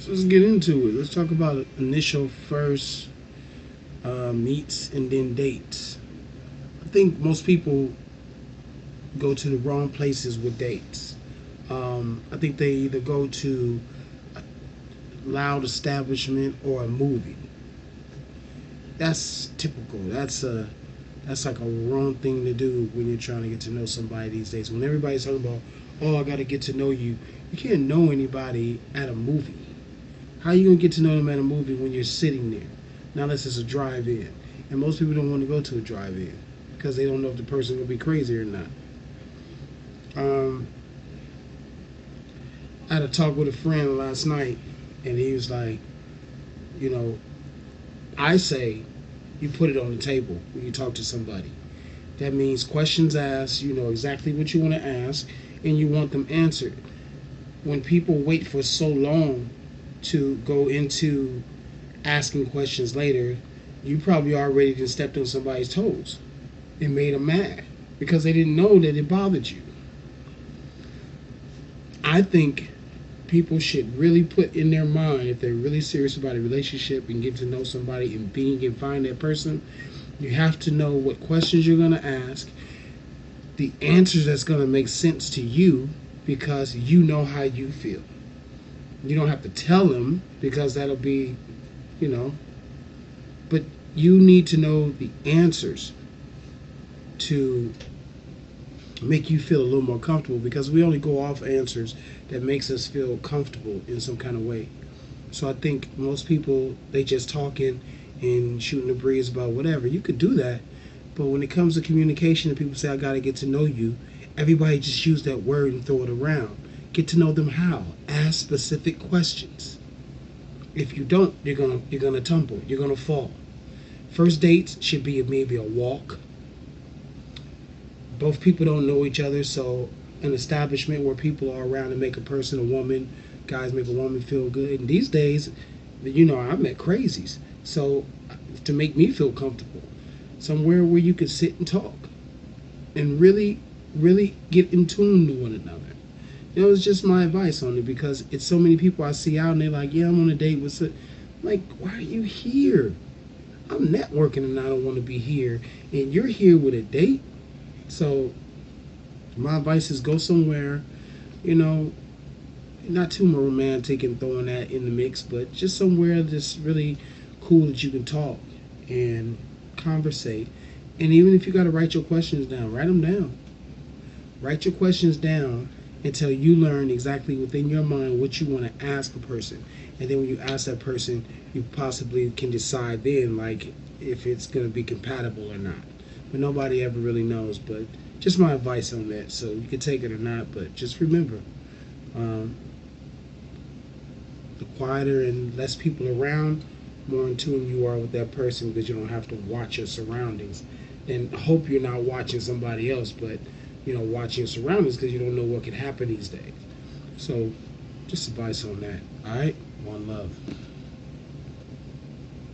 So let's get into it. Let's talk about initial first meets and then dates. I think most people go to the wrong places with dates. I think they either go to a loud establishment or a movie. That's typical. That's like a wrong thing to do when you're trying to get to know somebody these days. When everybody's talking about, oh, I got to get to know you, you can't know anybody at a movie. How are you gonna get to know them at a movie when you're sitting there? Now unless it's a drive-in, and most people don't want to go to a drive-in because they don't know if the person will be crazy or not. Um, I had a talk with a friend last night, and he was like, you know, I say you put it on the table when you talk to somebody. That means questions asked, you know exactly what you want to ask, and you want them answered. When people wait for so long to go into asking questions later, you probably already just stepped on somebody's toes and made them mad because they didn't know that it bothered you. I think people should really put in their mind, if they're really serious about a relationship and get to know somebody and being and find that person, you have to know what questions you're going to ask, the answers that's going to make sense to you because you know how you feel. You don't have to tell them because that'll be, you know, but you need to know the answers to make you feel a little more comfortable because we only go off answers that makes us feel comfortable in some kind of way. So I think most people, they just talking and shooting the breeze about whatever. You could do that, but when it comes to communication and people say I got to get to know you, everybody just use that word and throw it around. Get to know them how? Ask specific questions. If you don't, you're gonna tumble. You're gonna fall. First dates should be maybe a walk. Both people don't know each other, so an establishment where people are around to make a person a woman, guys make a woman feel good. And these days, you know, I met crazies. So to make me feel comfortable, somewhere where you could sit and talk and really, really get in tune to one another. You know, it's just my advice on it because it's so many people I see out and they're like, yeah, I'm on a date with. Like, why are you here? I'm networking and I don't want to be here. And you're here with a date. So my advice is go somewhere, you know, not too romantic and throwing that in the mix, but just somewhere that's really cool that you can talk and conversate. And even if you got to write your questions down, write them down. Write your questions down until you learn exactly within your mind what you want to ask a person. And then when you ask that person, you possibly can decide then, like, if it's going to be compatible or not. But nobody ever really knows. But just my advice on that. So you can take it or not, but just remember, um, the quieter and less people around, more in tune you are with that person because you don't have to watch your surroundings. And hope you're not watching somebody else, but you know, watching your surroundings because you don't know what can happen these days. So, just advice on that. All right, one love.